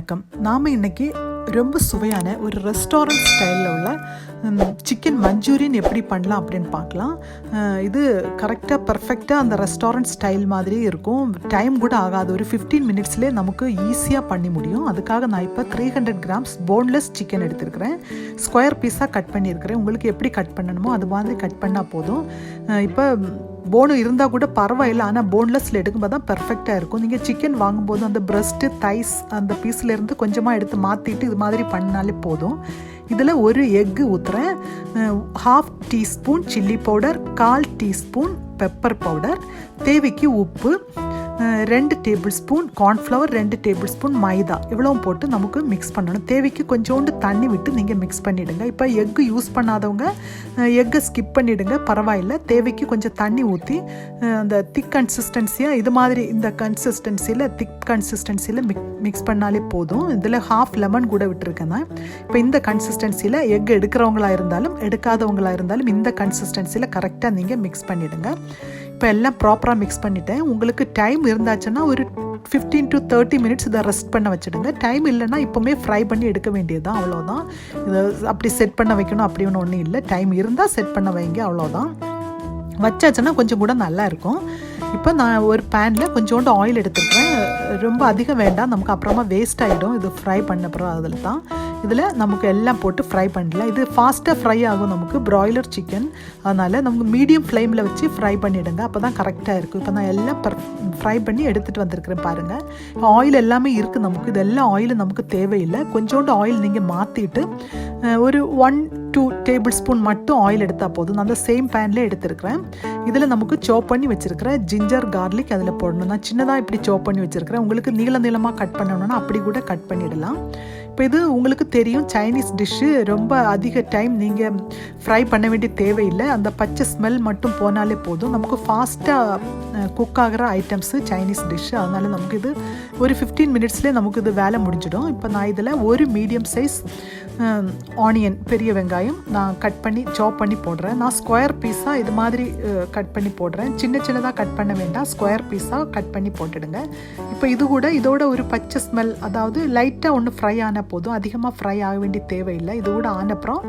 வணக்கம். நாம் இன்றைக்கி ரொம்ப சுவையான ஒரு ரெஸ்டாரண்ட் ஸ்டைலில் உள்ள சிக்கன் மஞ்சூரியன் எப்படி பண்ணலாம் அப்படின்னு பார்க்கலாம். இது கரெக்டாக பர்ஃபெக்டாக அந்த ரெஸ்டாரண்ட் ஸ்டைல் மாதிரி இருக்கும். டைம் கூட ஆகாது, ஒரு 15 மினிட்ஸ்லேயே நமக்கு ஈஸியாக பண்ணி முடியும். அதுக்காக நான் இப்போ 300 கிராம்ஸ் போன்லெஸ் சிக்கன் எடுத்துருக்கிறேன். ஸ்கொயர் பீஸாக கட் பண்ணியிருக்கிறேன். உங்களுக்கு எப்படி கட் பண்ணணுமோ அது மாதிரி கட் பண்ணால் போதும். இப்போ போனு இருந்தால் கூட பரவாயில்லை, ஆனால் போன்லெஸ்ஸில் எடுக்கும்போது தான் பெர்ஃபெக்டாக இருக்கும். நீங்கள் சிக்கன் வாங்கும்போது அந்த பிரஸ்ட்டு தைஸ் அந்த பீஸ்லேருந்து கொஞ்சமாக எடுத்து மாற்றிட்டு இது மாதிரி பண்ணாலே போதும். இதில் ஒரு எக்கு ஊற்றுறேன், 1/2 teaspoon chilli powder, 1/4 teaspoon pepper powder, தேவைக்கு உப்பு, 2 tablespoon cornflour, 2 tablespoon maida, இவ்வளவும் போட்டு நமக்கு மிக்ஸ் பண்ணணும். தேவைக்கு கொஞ்சோண்டு தண்ணி விட்டு நீங்கள் மிக்ஸ் பண்ணிவிடுங்க. இப்போ எக்கு யூஸ் பண்ணாதவங்க எக்கை ஸ்கிப் பண்ணிவிடுங்க, பரவாயில்லை. தேவைக்கு கொஞ்சம் தண்ணி ஊற்றி அந்த திக் கன்சிஸ்டன்சியாக இது மாதிரி இந்த கன்சிஸ்டன்சியில் திக் கன்சிஸ்டன்சியில் மிக்ஸ் பண்ணாலே போதும். இதில் 1/2 லெமன் கூட விட்டுருக்கேன் நான். இப்போ இந்த கன்சிஸ்டன்சியில் எக் எடுக்கிறவங்களா இருந்தாலும் எடுக்காதவங்களா இருந்தாலும் இந்த கன்சிஸ்டன்சியில் கரெக்டாக நீங்கள் மிக்ஸ் பண்ணிவிடுங்க. இப்போ எல்லாம் ப்ராப்பராக மிக்ஸ் பண்ணிவிட்டேன். உங்களுக்கு டைம் இருந்தாச்சுன்னா ஒரு 15 to 30 மினிட்ஸ் இதை ரெஸ்ட் பண்ண வச்சுடுங்க. டைம் இல்லைன்னா இப்போவுமே ஃப்ரை பண்ணி எடுக்க வேண்டியதுதான், அவ்வளோதான். இதை அப்படி செட் பண்ண வைக்கணும் அப்படி ஒன்றும் இல்லை. டைம் இருந்தால் செட் பண்ண வைங்க, அவ்வளோதான். வச்சாச்சுன்னா கொஞ்சம் கூட நல்லா இருக்கும். இப்போ நான் ஒரு பேனில் கொஞ்சோண்டு ஆயில் எடுத்துக்கிறேன். ரொம்ப அதிகம் வேண்டாம், நமக்கு அப்புறமா வேஸ்ட் ஆகிடும் இது ஃப்ரை பண்ண அப்புறம். அதில் தான் இதில் நமக்கு எல்லாம் போட்டு ஃப்ரை பண்ணலாம். இது ஃபாஸ்ட்டாக ஃப்ரை ஆகும் நமக்கு, ப்ராய்லர் சிக்கன். அதனால் நமக்கு மீடியம் ஃப்ளேமில் வச்சு ஃப்ரை பண்ணிவிடுங்க, அப்போ தான் கரெக்டாக இருக்கும். இப்போ நான் எல்லாம் ஃப்ரை பண்ணி எடுத்துகிட்டு வந்திருக்கிறேன் பாருங்கள். ஆயில் எல்லாமே இருக்குது நமக்கு. இதெல்லாம் ஆயில் நமக்கு தேவையில்லை. கொஞ்சோண்டு ஆயில் நீங்கள் மாற்றிட்டு ஒரு 1-2 டேபிள் ஸ்பூன் மட்டும் ஆயில் எடுத்தால் போதும். நான் அந்த சேம் பேன்லேயே எடுத்துருக்கிறேன். இதில் நமக்கு சாப் பண்ணி வச்சுருக்கிறேன் ஜிஞ்சர் கார்லிக் அதில் போடணும். நான் சின்னதாக இப்படி சாப் பண்ணி வச்சுருக்கிறேன். உங்களுக்கு நீளமாக கட் பண்ணணும்னா அப்படி கூட கட் பண்ணிடலாம். இப்போ இது உங்களுக்கு தெரியும், சைனீஸ் டிஷ்ஷு. ரொம்ப அதிக டைம் நீங்கள் ஃப்ரை பண்ண வேண்டிய தேவையில்லை. அந்த பச்சை ஸ்மெல் மட்டும் போனாலே போதும். நமக்கு ஃபாஸ்ட்டாக குக் ஆகிற ஐட்டம்ஸு சைனீஸ் டிஷ்ஷு. அதனால் நமக்கு இது ஒரு 15 மினிட்ஸ்லேயே நமக்கு இது வேலை முடிஞ்சிடும். இப்போ நான் இதில் ஒரு மீடியம் சைஸ் ஆனியன், பெரிய வெங்காயம் நான் கட் பண்ணி சாப் பண்ணி போடுறேன். நான் ஸ்கொயர் பீஸாக இது மாதிரி கட் பண்ணி போடுறேன். சின்னதாக கட் பண்ண வேண்டாம், ஸ்கொயர் பீஸாக கட் பண்ணி போட்டுடுங்க. இப்போ இது கூட இதோட ஒரு பச்சை ஸ்மெல், அதாவது லைட்டாக ஒன்று ஃப்ரை ஆனால் போதும், அதிகமாக ஃப்ரை ஆக வேண்டிய தேவையில்லை. இது கூட ஆனப்புறம்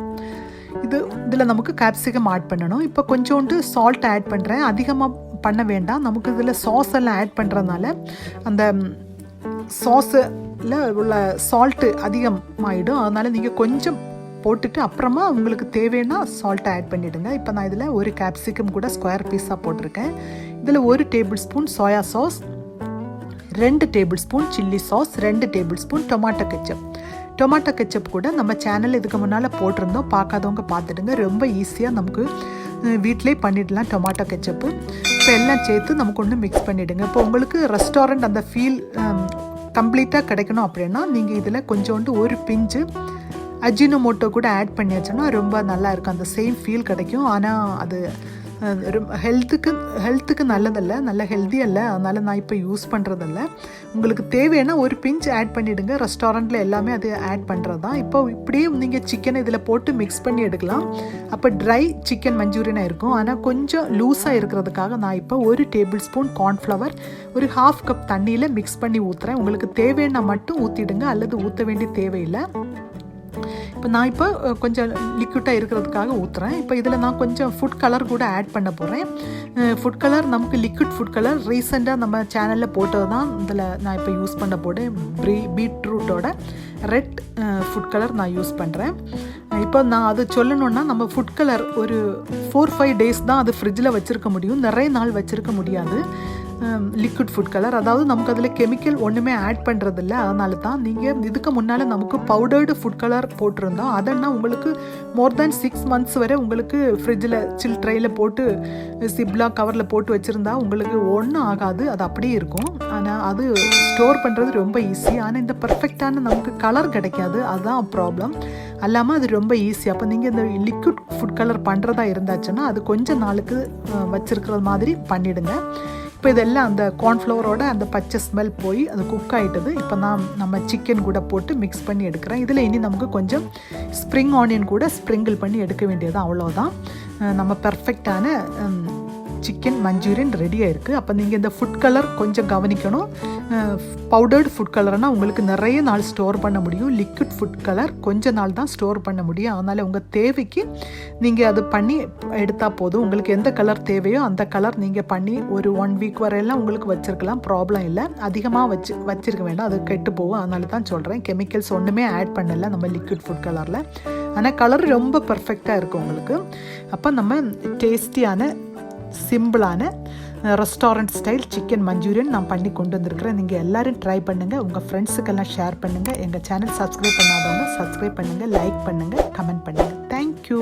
இதில் நமக்கு கேப்சிகம் ஆட் பண்ணணும். இப்போ கொஞ்சோண்டு சால்ட் ஆட் பண்ணுறேன், அதிகமாக பண்ண வேண்டாம். நமக்கு இதில் சாஸ் எல்லாம் ஆட் பண்ணுறதுனால அந்த சாஸில் உள்ள சால்ட்டு அதிகமாகிடும். அதனால் நீங்கள் கொஞ்சம் போட்டுட்டு அப்புறமா உங்களுக்கு தேவைன்னா சால்ட்டை ஆட் பண்ணிவிடுங்க. இப்போ நான் இதில் ஒரு கேப்சிகம் கூட ஸ்கொயர் பீஸாக போட்டிருக்கேன். இதில் 1 table spoon soya sauce, 2 table spoon chilli sauce, 2 table spoon tomato ketchup. Tomato ketchup கூட நம்ம சேனல் இதுக்கு முன்னால் போட்டிருந்தோம், பார்க்காதவங்க பார்த்துடுங்க. ரொம்ப ஈஸியாக நமக்கு வீட்டிலே பண்ணிடலாம் டொமாட்டோ கெச்சப்பு. இப்போ எல்லாம் சேர்த்து நமக்கு ஒன்று மிக்ஸ் பண்ணிவிடுங்க. இப்போ உங்களுக்கு ரெஸ்டாரண்ட் அந்த ஃபீல் கம்ப்ளீட்டாக கிடைக்கணும் அப்படின்னா நீங்கள் இதில் கொஞ்சோண்டு ஒரு பிஞ்சு அஜினோமோட்டோ கூட ஆட் பண்ணியாச்சுன்னா ரொம்ப நல்லா இருக்கும், அந்த சேம் ஃபீல் கிடைக்கும். ஆனால் அது ஹெல்த்துக்கு நல்லதில்லை, நல்ல ஹெல்த்தி அல்ல. அதனால் நான் இப்போ யூஸ் பண்ணுறதில்ல. உங்களுக்கு தேவைன்னா ஒரு பிஞ்ச் ஆட் பண்ணிவிடுங்க. ரெஸ்டாரண்ட்டில் எல்லாமே அது ஆட் பண்ணுறது தான். இப்போ இப்படியே நீங்கள் சிக்கனை இதில் போட்டு மிக்ஸ் பண்ணி எடுக்கலாம். அப்போ ட்ரை சிக்கன் மஞ்சூரியனாக இருக்கும். ஆனால் கொஞ்சம் லூஸாக இருக்கிறதுக்காக நான் இப்போ 1 டேபிள் ஸ்பூன் கார்ன்ஃப்ளவர் ஒரு 1/2 கப் தண்ணியில் மிக்ஸ் பண்ணி ஊற்றுறேன். உங்களுக்கு தேவைன்னா மட்டும் ஊற்றிடுங்க, அல்லது ஊற்ற வேண்டிய தேவையில்லை. இப்போ நான் இப்போ கொஞ்சம் லிக்விட்டாக இருக்கிறதுக்காக ஊற்றுறேன். இப்போ இதில் நான் கொஞ்சம் ஃபுட் கலர் கூட ஆட் பண்ண போகிறேன். ஃபுட் கலர் நமக்கு லிக்விட் ஃபுட் கலர் ரீசெண்டாக நம்ம சேனலில் போட்டது தான். இதில் நான் இப்போ யூஸ் பண்ண போகிறேன் பீட்ரூட்டோட ரெட் ஃபுட் கலர் நான் யூஸ் பண்ணுறேன். இப்போ நான் அது சொல்லணுன்னா, நம்ம ஃபுட் கலர் ஒரு 4-5 டேஸ் தான் அது ஃப்ரிட்ஜில் வச்சுருக்க முடியும், நிறைய நாள் வச்சுருக்க முடியாது. லிக்விட் ஃபுட் கலர், அதாவது நமக்கு அதில் கெமிக்கல் ஒன்றுமே ஆட் பண்ணுறதில்ல. அதனால தான் நீங்கள் இதுக்கு முன்னால் நமக்கு பவுடர்டு ஃபுட் கலர் போட்டிருந்தோம். அதெல்லாம் உங்களுக்கு மோர் தேன் 6 மந்த்ஸ் வரை உங்களுக்கு ஃப்ரிட்ஜில் சில் ட்ரையில் போட்டு சிப்லா கவரில் போட்டு வச்சுருந்தா உங்களுக்கு ஒன்றும் ஆகாது, அது அப்படியே இருக்கும். ஆனால் அது ஸ்டோர் பண்ணுறது ரொம்ப ஈஸி. ஆனால் இந்த பர்ஃபெக்டான நமக்கு கலர் கிடைக்காது, அதுதான் ப்ராப்ளம். அல்லாமல் அது ரொம்ப ஈஸி. அப்போ நீங்கள் இந்த லிக்விட் ஃபுட் கலர் பண்ணுறதா இருந்தாச்சுன்னா அது கொஞ்சம் நாளுக்கு வச்சுருக்கிற மாதிரி பண்ணிவிடுங்க. இப்போ இதெல்லாம் அந்த கார்ன்ஃப்ளவரோட அந்த பச்சை ஸ்மெல் போய் அது குக் ஆகிட்டது. இப்போ நம்ம சிக்கன் கூட போட்டு மிக்ஸ் பண்ணி எடுக்கிறேன். இதில் இனி நமக்கு கொஞ்சம் ஸ்ப்ரிங் ஆனியன் கூட ஸ்ப்ரிங்கிள் பண்ணி எடுக்க வேண்டியது, அவ்வளோதான். நம்ம பர்ஃபெக்டான சிக்கன் மஞ்சூரியன் ரெடியாக இருக்குது. அப்போ நீங்கள் இந்த ஃபுட் கலர் கொஞ்சம் கவனிக்கணும். பவுடர்டு ஃபுட் கலர்னால் உங்களுக்கு நிறைய நாள் ஸ்டோர் பண்ண முடியும். லிக்விட் ஃபுட் கலர் கொஞ்ச நாள் தான் ஸ்டோர் பண்ண முடியும். அதனால் உங்கள் தேவைக்கு நீங்கள் அது பண்ணி எடுத்தால் போதும். உங்களுக்கு எந்த கலர் தேவையோ அந்த கலர் நீங்கள் பண்ணி ஒரு 1 வீக் வரையெல்லாம் உங்களுக்கு வச்சுருக்கலாம், ப்ராப்ளம் இல்லை. அதிகமாக வச்சுருக்க வேண்டாம், அது கெட்டு போகும். அதனால தான் சொல்கிறேன். கெமிக்கல்ஸ் ஒன்றுமே ஆட் பண்ணலை நம்ம லிக்விட் ஃபுட் கலரில். ஆனால் கலர் ரொம்ப பர்ஃபெக்டாக இருக்கும் உங்களுக்கு. அப்போ நம்ம டேஸ்டியான சிம்பிளான ரெஸ்டாரண்ட் ஸ்டைல் சிக்கன் மஞ்சூரியன் நான் பண்ணி கொண்டு வந்திருக்கிறேன். நீங்கள் எல்லோரும் ட்ரை பண்ணுங்கள், உங்கள் ஃப்ரெண்ட்ஸுக்கெல்லாம் ஷேர் பண்ணுங்கள். எங்கள் சேனல் சப்ஸ்கிரைப் பண்ணாதவங்க சப்ஸ்கிரைப் பண்ணுங்கள், லைக் பண்ணுங்கள், கமெண்ட் பண்ணுங்கள். தேங்க்யூ.